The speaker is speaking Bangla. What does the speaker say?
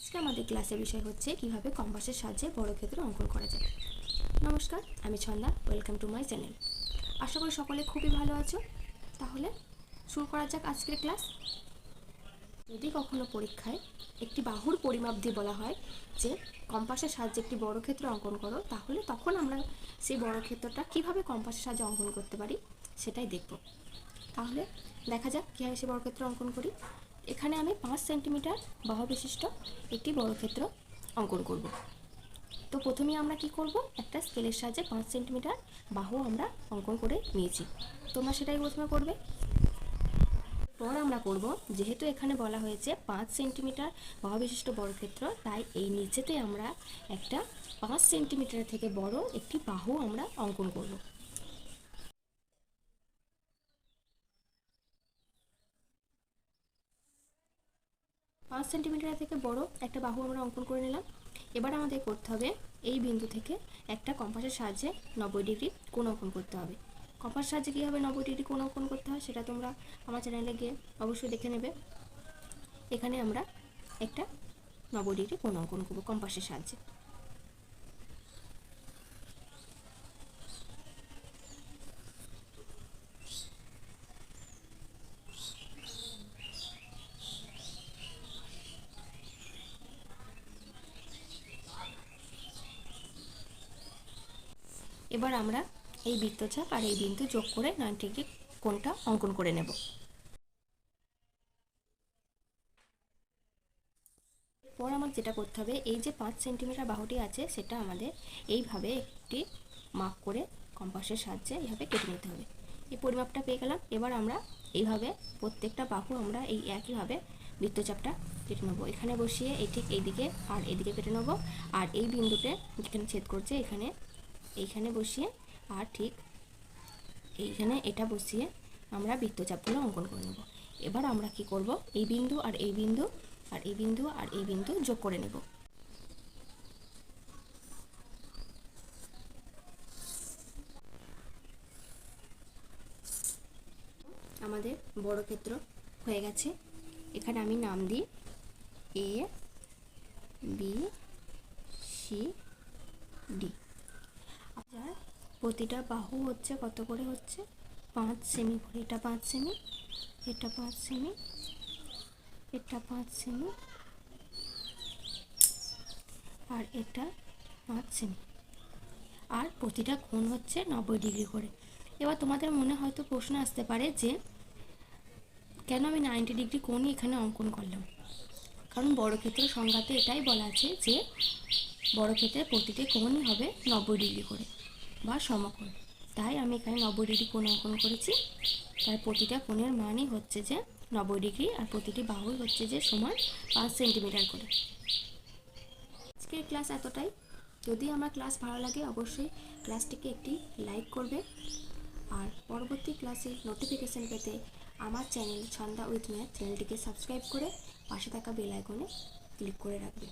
আজকে আমাদের ক্লাসের বিষয় হচ্ছে কিভাবে কম্পাসের সাহায্যে বর্গক্ষেত্র অঙ্কন করা যায়। নমস্কার, আমি Chhanda. Welcome to my channel. আশা করি সকলে খুবই ভালো আছো। তাহলে শুরু করা যাক আজকের ক্লাস। যদি কখনো পরীক্ষায় একটি বাহুর পরিমাপ দিয়ে বলা হয় যে কম্পাসের সাহায্যে একটি বর্গক্ষেত্র অঙ্কন করো, তাহলে তখন আমরা সেই বর্গক্ষেত্রটা কিভাবে কম্পাসের সাহায্যে অঙ্কন করতে পারি সেটাই দেখব। তাহলে দেখা যাক কীভাবে সেই বর্গক্ষেত্র অঙ্কন করি। এখানে আমি 5 সেন্টিমিটার বাহু বিশিষ্ট একটি বর্গক্ষেত্র অঙ্কন করব। তো প্রথমেই আমরা কি করব, একটা স্কেলের সাহায্যে 5 সেন্টিমিটার বাহু আমরা অঙ্কন করে নিয়েছি। তোমরা সেটাই প্রথমে করবে। পর আমরা করব, যেহেতু এখানে বলা হয়েছে 5 সেন্টিমিটার বাহু বিশিষ্ট বর্গক্ষেত্র, তাই এই নিচেতে আমরা একটা 5 সেন্টিমিটার থেকে বড় একটি বাহু আমরা অঙ্কন করব। 5 সেন্টিমিটার থেকে বড় একটা বাহু আমরা অঙ্কন করে নিলাম। এবার আমাদের করতে হবে এই বিন্দু থেকে একটা কম্পাসের সাহায্যে 90 ডিগ্রি কোণ অঙ্কন করতে হবে। কম্পাসের সাহায্যে কীভাবে 90 ডিগ্রি কোণ অঙ্কন করতে হয় সেটা তোমরা আমার চ্যানেলে গিয়ে অবশ্যই দেখে নেবে। এখানে আমরা একটা 90 ডিগ্রি কোণ অঙ্কন করব কম্পাসের সাহায্যে। এবার আমরা এই বৃত্তচাপ আর এই বিন্দু যোগ করে 90 ডিগ্রি কোণটা অঙ্কন করে নেব। পর আমার যেটা করতে হবে, এই যে 5 সেন্টিমিটার বাহুটি আছে সেটা আমাদের এইভাবে একটি মাপ করে কম্পাসের সাহায্যে এইভাবে কেটে নিতে হবে। এই পরিমাপটা পেয়ে গেলাম। এবার আমরা এইভাবে প্রত্যেকটা বাহু আমরা এই একইভাবে বৃত্তচাপটা কেটে নেবো। এখানে বসিয়ে এই ঠিক এইদিকে আর এইদিকে কেটে নেবো, আর এই বিন্দুতে যেখানে ছেদ করছে এইখানে বসিয়ে আর ঠিক এইখানে এটা বসিয়ে আমরা বৃত্তচাপগুলো অঙ্কন করে নেব। এবার আমরা কি করব, এই বিন্দু আর এই বিন্দু আর এই বিন্দু আর এই বিন্দু যোগ করে নেব। আমাদের বর্গক্ষেত্র হয়ে গেছে। এখানে আমি নাম দিই এ বি সি ডি। আর প্রতিটা বাহু হচ্ছে কত করে হচ্ছে 5 সেমি করে। এটা 5 সেমি, এটা 5 সেমি, এটা 5 সেমি, আর এটা 5 সেমি। আর প্রতিটা কোণ হচ্ছে 90 ডিগ্রি করে। এবার তোমাদের মনে হয়তো প্রশ্ন আসতে পারে যে কেন আমি 90 ডিগ্রি কোণই এখানে অঙ্কন করলাম। কারণ বর্গক্ষেত্রের সংজ্ঞাতে এটাই বলা আছে যে বর্গক্ষেত্রের প্রতিটি কোণই হবে 90 ডিগ্রি করে বা সমকোণ। তাই আমি এখানে 90 ডিগ্রি কোণ অঙ্কন করেছি। তার প্রতিটা কোণের মানই হচ্ছে যে 90 ডিগ্রি, আর প্রতিটি বাহুই হচ্ছে যে সমান 5 সেন্টিমিটার করে। আজকের ক্লাস এতটাই। যদি আমার ক্লাস ভালো লাগে অবশ্যই ক্লাসটিকে একটি লাইক করবে, আর পরবর্তী ক্লাসের নোটিফিকেশান পেতে আমার চ্যানেল ছন্দা উইথ ম্যাথ চ্যানেলটিকে সাবস্ক্রাইব করে পাশে থাকা বেল আইকনে ক্লিক করে রাখবে।